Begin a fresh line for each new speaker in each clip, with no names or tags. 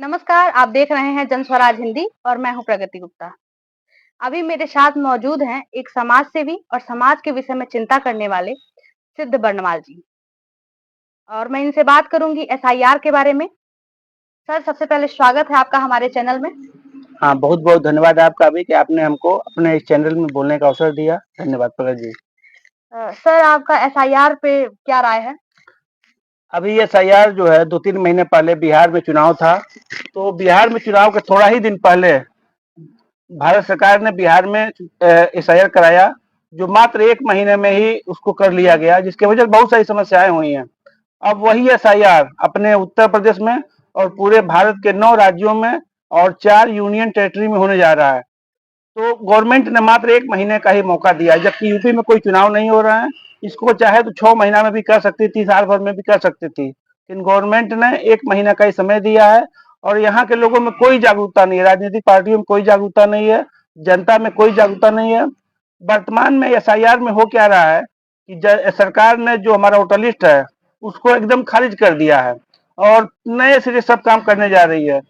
नमस्कार, आप देख रहे हैं जन स्वराज हिंदी और मैं हूं प्रगति गुप्ता। अभी मेरे साथ मौजूद हैं एक समाज सेवी और समाज के विषय में चिंता करने वाले सिद्ध बर्णवाल जी और मैं इनसे बात करूंगी एसआईआर के बारे में। सर, सबसे पहले स्वागत है आपका हमारे चैनल में।
हाँ, बहुत बहुत धन्यवाद आपका भी कि आपने हमको अपने इस चैनल में बोलने का अवसर दिया। धन्यवाद प्रगति जी।
सर, आपका एसआईआर पे क्या राय है?
अभी एसआईआर जो है 2-3 महीने पहले बिहार में चुनाव था, तो बिहार में चुनाव के थोड़ा ही दिन पहले भारत सरकार ने बिहार में एसआईआर कराया, जो मात्र 1 महीने में ही उसको कर लिया गया, जिसकी वजह से बहुत सारी समस्याएं हुई हैं। अब वही एसआईआर अपने उत्तर प्रदेश में और पूरे भारत के 9 राज्यों में और 4 यूनियन टेरिटरी में होने जा रहा है। तो गवर्नमेंट ने मात्र 1 महीने का ही मौका दिया, जबकि यूपी में कोई चुनाव नहीं हो रहा है। इसको चाहे तो 6 महीना में भी कर सकती थी, साल भर में भी कर सकती थी, लेकिन गवर्नमेंट ने 1 महीना का ही समय दिया है। और यहाँ के लोगों में कोई जागरूकता नहीं है, राजनीतिक पार्टियों में कोई जागरूकता नहीं है, जनता में कोई जागरूकता नहीं है। वर्तमान में एसआईआर में हो क्या रहा है कि सरकार ने जो हमारा वोटर लिस्ट है उसको एकदम खारिज कर दिया है और नए सिरे सब काम करने जा रही है।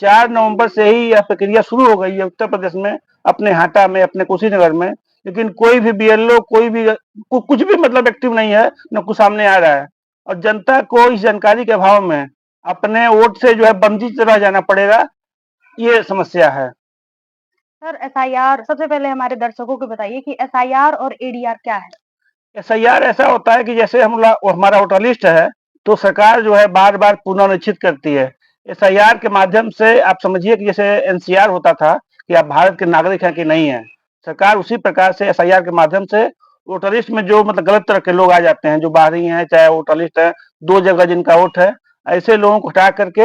4 नवंबर से ही यह प्रक्रिया शुरू हो गई है उत्तर प्रदेश में, अपने हाटा में, अपने कुशीनगर में, लेकिन कोई भी बीएलओ, कोई भी कुछ भी मतलब एक्टिव नहीं है, न कुछ सामने आ रहा है। और जनता को इस जानकारी के अभाव में अपने वोट से जो है वंचित रह जाना पड़ेगा, ये समस्या है।
सर, एसआईआर सबसे पहले हमारे दर्शकों को बताइए कि एसआईआर और एडीआर क्या है?
एसआईआर ऐसा होता है कि जैसे हमारा वोटर लिस्ट है, तो सरकार जो है बार बार पुनर्निश्चित करती है। एसआईआर के माध्यम से आप समझिए कि जैसे एनसीआर होता था कि आप भारत के नागरिक हैं कि नहीं है, सरकार उसी प्रकार से एसआईआर के माध्यम से वोटर लिस्ट में जो मतलब गलत तरह के लोग आ जाते हैं, जो बाहरी हैं, चाहे वोटर लिस्ट है 2 जगह जिनका वोट है, ऐसे लोगों को हटा करके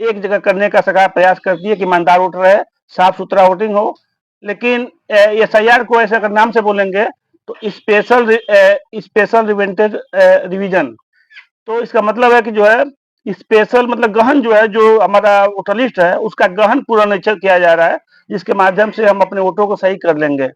एक जगह करने का सरकार प्रयास करती है कि ईमानदार वोटर रहे, साफ सुथरा वोटिंग हो। लेकिन एसआईआर को ऐसे अगर नाम से बोलेंगे तो स्पेशल रिवेंटेड रिवीजन, तो इसका मतलब है कि जो है स्पेशल मतलब गहन जो है, जो हमारा वोटर लिस्ट है उसका गहन पुनरीक्षण किया जा रहा है, जिसके माध्यम से हम अपने वोटों को सही कर लेंगे।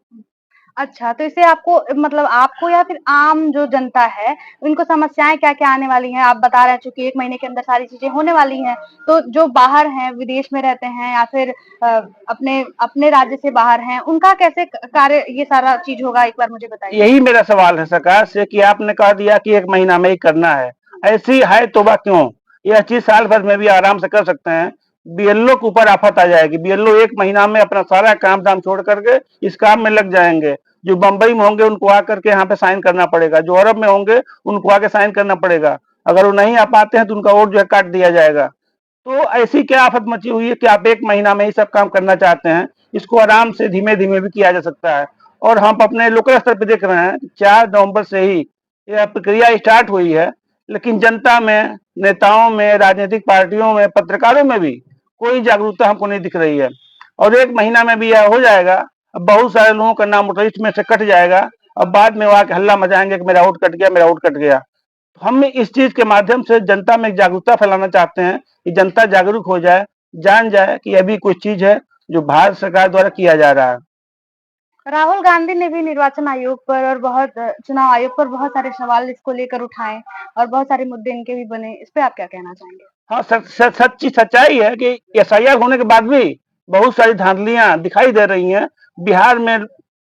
अच्छा, तो इससे आपको मतलब आपको या फिर आम जो जनता है, उनको समस्याएँ क्या-क्या आने वाली हैं? आप बता रहे हैं चूँकि 1 महीने के अंदर सारी चीज़ें होने वाली हैं, तो जो बाहर हैं, विदेश में रहते हैं या फिर अपने अपने राज्य से बाहर हैं, उनका कैसे कार्य ये सारा चीज़ होगा, एक बार मुझे बताइए?
यही मेरा सवाल है सरकार से कि आपने कह दिया कि 1 महीना में ही करना है, ऐसी है तौबा क्यों? यह चीज साल भर में भी आराम से कर सकते हैं। बीएलओ के ऊपर आफत आ जाएगी, बीएलओ 1 महीना में अपना सारा काम धाम छोड़ करके इस काम में लग जाएंगे। जो बंबई में होंगे उनको आकर के यहाँ पे साइन करना पड़ेगा, जो अरब में होंगे उनको आके साइन करना पड़ेगा। अगर वो नहीं आ पाते हैं तो उनका वोट जो है काट दिया जाएगा। तो ऐसी क्या आफत मची हुई है कि आप 1 महीना में ही सब काम करना चाहते हैं? इसको आराम से धीमे धीमे भी किया जा सकता है। और हम अपने लोकल स्तर पे देख रहे हैं 4 नवंबर से ही यह प्रक्रिया स्टार्ट हुई है, लेकिन जनता में, नेताओं में, राजनीतिक पार्टियों में, पत्रकारों में भी कोई जागरूकता हमको नहीं दिख रही है। और 1 महीना में भी यह हो जाएगा। अब बहुत सारे लोगों का नाम वोटर लिस्ट में से कट जाएगा, अब बाद में वो आके हल्ला मचाएंगे कि मेरा वोट कट गया, मेरा वोट कट गया। तो हम इस चीज के माध्यम से जनता में जागरूकता फैलाना चाहते हैं कि जनता जागरूक हो जाए, जान जाए कि अभी कुछ चीज है जो भारत सरकार द्वारा किया जा रहा है।
राहुल गांधी ने भी निर्वाचन आयोग पर और चुनाव आयोग पर बहुत सारे सवाल इसको लेकर उठाए और बहुत सारे मुद्दे इनके भी बने। इस पे आप क्या कहना चाहेंगे?
हाँ, सच्ची सच्चाई है कि एसआईआर होने के बाद भी बहुत सारी धांधलियां दिखाई दे रही हैं। बिहार में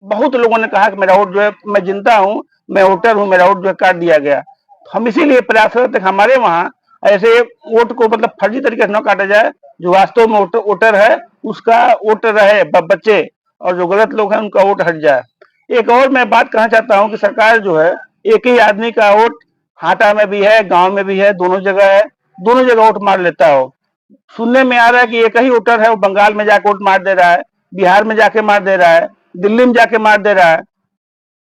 बहुत लोगों ने कहा कि मेरा वोट जो है, मैं जिंदा हूँ, मैं वोटर हूँ, मेरा वोट जो है काट दिया गया। हम इसीलिए प्रयासरत है हमारे वहाँ ऐसे वोट को मतलब फर्जी तरीके से न काटा जाए, जो वास्तव में वोटर है उसका वोट रहे बच्चे, और जो गलत लोग हैं उनका वोट हट जाए। एक और मैं बात कहना चाहता हूँ कि सरकार जो है एक ही आदमी का वोट हाटा में भी है, गांव में भी है, दोनों जगह है, दोनों जगह वोट मार लेता हो। सुनने में आ रहा है कि एक ही वोटर है वो बंगाल में जाके वोट मार दे रहा है, बिहार में जाके मार दे रहा है, दिल्ली में जाके मार दे रहा है।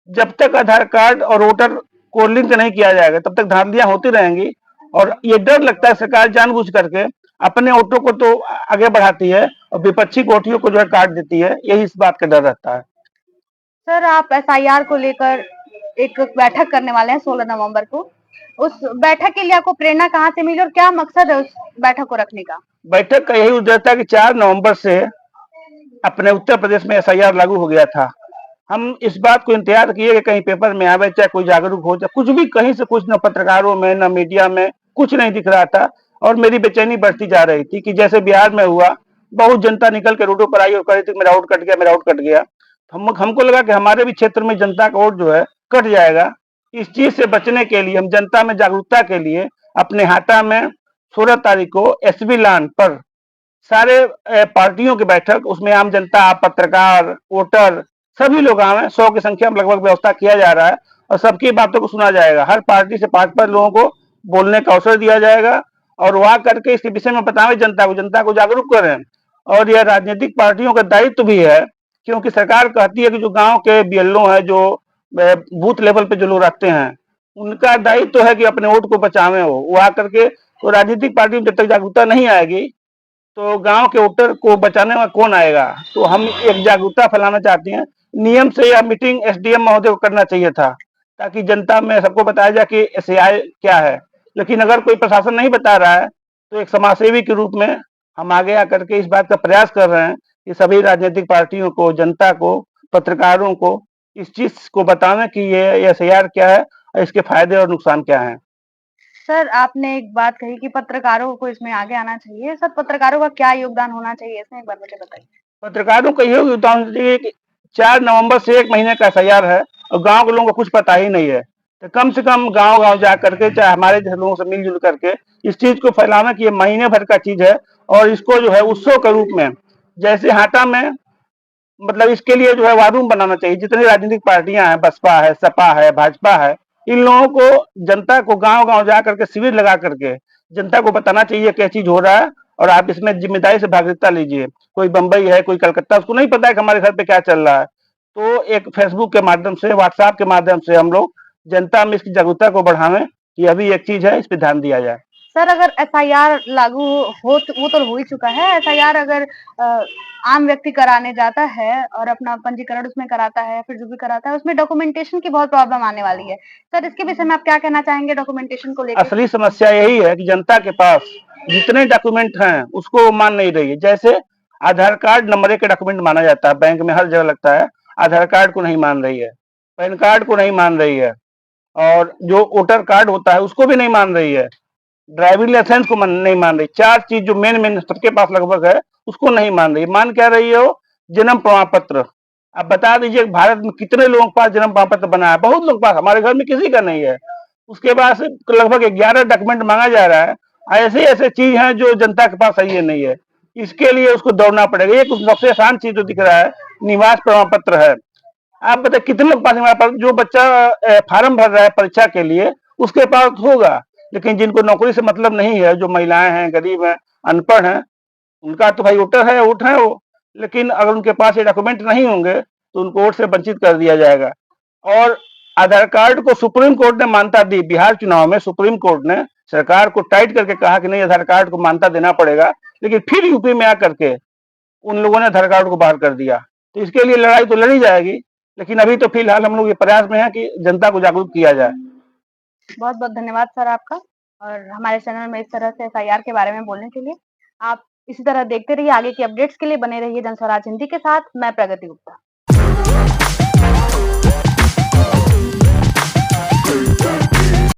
जब तक आधार कार्ड और वोटर को लिंक नहीं किया जाएगा तब तक धांधलियां होती रहेंगी। और ये डर लगता है सरकार जानबूझ करके अपने वोटों को तो आगे बढ़ाती है और विपक्षी वोटियों को जो है काट देती है, यही इस बात का डर रहता है।
सर, आप एसआईआर को लेकर एक बैठक करने वाले हैं 16 नवंबर को। उस बैठक के लिए आपको प्रेरणा कहाँ से मिली और क्या मकसद है उस बैठक को रखने का?
बैठक का यही उद्देश्य था कि 4 नवंबर से अपने उत्तर प्रदेश में एसआईआर लागू हो गया था। हम इस बात को इंतजार किए कि कहीं पेपर में आवे, चाहे कोई जागरूक हो, चाहे कुछ भी, कहीं से कुछ, न पत्रकारों में न मीडिया में कुछ नहीं दिख रहा था। और मेरी बेचैनी बढ़ती जा रही थी कि जैसे बिहार में हुआ, बहुत जनता निकल के रोडों पर आई और कह रही थी मेरा वोट कट गया, मेरा वोट कट गया। हमको लगा कि हमारे भी क्षेत्र में जनता का वोट जो है कट जाएगा। इस चीज से बचने के लिए हम जनता में जागरूकता के लिए अपने हाटा में 16 तारीख को एसबी लॉन पर सारे पार्टियों की बैठक, उसमें आम जनता, पत्रकार, वोटर सभी लोग आए। 100 की संख्या में लगभग व्यवस्था किया जा रहा है और सबकी बातों को सुना जाएगा। हर पार्टी से 5-5 लोगों को बोलने का अवसर दिया जाएगा और वहां करके इसके विषय में बताएं, जनता को जागरूक करें। और यह राजनीतिक पार्टियों का दायित्व भी है, क्योंकि सरकार कहती है कि जो गांव के बीएलओ हैं, जो बूथ लेवल पे जो लोग रखते हैं, उनका दायित्व तो है कि अपने वोट को बचावें। वो आकर के, तो राजनीतिक पार्टी में जब तक जागरूकता नहीं आएगी तो गांव के वोटर को बचाने में कौन आएगा। तो हम एक जागरूकता फैलाना चाहते हैं। नियम से यह मीटिंग एसडीएम महोदय को करना चाहिए था, ताकि जनता में सबको बताया जाए कि एसआई क्या है। लेकिन अगर कोई प्रशासन नहीं बता रहा है तो एक समाजसेवी के रूप में हम आगे आकर के इस बात का प्रयास कर रहे हैं कि सभी राजनीतिक पार्टियों को, जनता को, पत्रकारों को इस चीज को बतावें कि ये एसआईआर क्या है और इसके फायदे और नुकसान क्या हैं।
सर, आपने एक बात कही कि पत्रकारों को इसमें आगे आना चाहिए। सर, पत्रकारों का क्या योगदान होना चाहिए इसमें, एक बार मुझे बताइए?
पत्रकारों का ये उदाहरण दीजिए कि 4 नवंबर से 1 महीने का एसआईआर है और गांव के लोगों को कुछ पता ही नहीं है। तो कम से कम गांव-गांव जा करके, चाहे हमारे जैसे लोगों से मिल-जुल करके इस चीज को फैलाना कि ये महीने भर का चीज है और इसको जो है उत्सव के रूप में, जैसे हाटा में, मतलब इसके लिए जो है वार रूम बनाना चाहिए। जितनी राजनीतिक पार्टियां हैं, बसपा है, सपा है, भाजपा है, इन लोगों को, जनता को गांव-गांव जा करके शिविर लगा करके जनता को बताना चाहिए क्या चीज हो रहा है और आप इसमें जिम्मेदारी से भागीदारिता लीजिए। कोई बंबई है, कोई कलकत्ता, उसको नहीं पता है कि हमारे घर पे क्या चल रहा है। तो एक फेसबुक के माध्यम से, व्हाट्सएप के माध्यम से हम लोग जनता में इसकी जागरूकता को बढ़ावें कि अभी एक चीज है, इस पे ध्यान दिया जाए।
सर, अगर एसआईआर लागू हो तो वो तो हो ही चुका है। एसआईआर अगर आम व्यक्ति कराने जाता है और अपना पंजीकरण उसमें कराता है, फिर जो भी कराता है, उसमें डॉक्यूमेंटेशन की बहुत प्रॉब्लम आने वाली है। सर, इसके विषय में आप क्या कहना चाहेंगे डॉक्यूमेंटेशन को लेके?
असली समस्या यही है कि जनता के पास जितने डॉक्यूमेंट हैं उसको वो मान नहीं रही है। जैसे आधार कार्ड नंबर 1 का डॉक्यूमेंट माना जाता है, बैंक में हर जगह लगता है, आधार कार्ड को नहीं मान रही है, पैन कार्ड को नहीं मान रही है और जो वोटर कार्ड होता है उसको भी नहीं मान रही है, ड्राइविंग लाइसेंस को नहीं मान रही। 4 चीज जो मेन सबके पास लगभग है उसको नहीं मान रही। मान क्या रही है वो? जन्म प्रमाण पत्र। अब बता दीजिए भारत में कितने लोगों के पास जन्म प्रमाण पत्र बना है? बहुत लोगों के पास, हमारे घर में किसी का नहीं है। उसके बाद लगभग 11 डॉक्यूमेंट मांगा जा रहा है। ऐसे ऐसे चीज हैं जो जनता के पास है, ये नहीं है। इसके लिए उसको दौड़ना पड़ेगा। एक सबसे आसान चीज जो दिख रहा है, निवास प्रमाण पत्र है। आप बताए कितने लोग पास निवास पत्र? जो बच्चा फार्म भर रहा है परीक्षा के लिए उसके पास होगा, लेकिन जिनको नौकरी से मतलब नहीं है, जो महिलाएं हैं, गरीब हैं, अनपढ़ हैं, उनका तो भाई वोटर है, वोट है वो। लेकिन अगर उनके पास ये डॉक्यूमेंट नहीं होंगे तो उनको वोट से वंचित कर दिया जाएगा। और आधार कार्ड को सुप्रीम कोर्ट ने मान्यता दी। बिहार चुनाव में सुप्रीम कोर्ट ने सरकार को टाइट करके कहा कि नहीं, आधार कार्ड को मान्यता देना पड़ेगा। लेकिन फिर यूपी में आकर के उन लोगों ने आधार कार्ड को बाहर कर दिया। तो इसके लिए लड़ाई तो लड़ी जाएगी, लेकिन अभी तो फिलहाल हम लोग ये प्रयास में है कि जनता को जागरूक किया जाए।
बहुत बहुत धन्यवाद सर आपका, और हमारे चैनल में इस तरह से एसआईआर के बारे में बोलने के लिए। आप इसी तरह देखते रहिए, आगे की अपडेट्स के लिए बने रहिए जनस्वराज हिंदी के साथ। मैं प्रगति गुप्ता।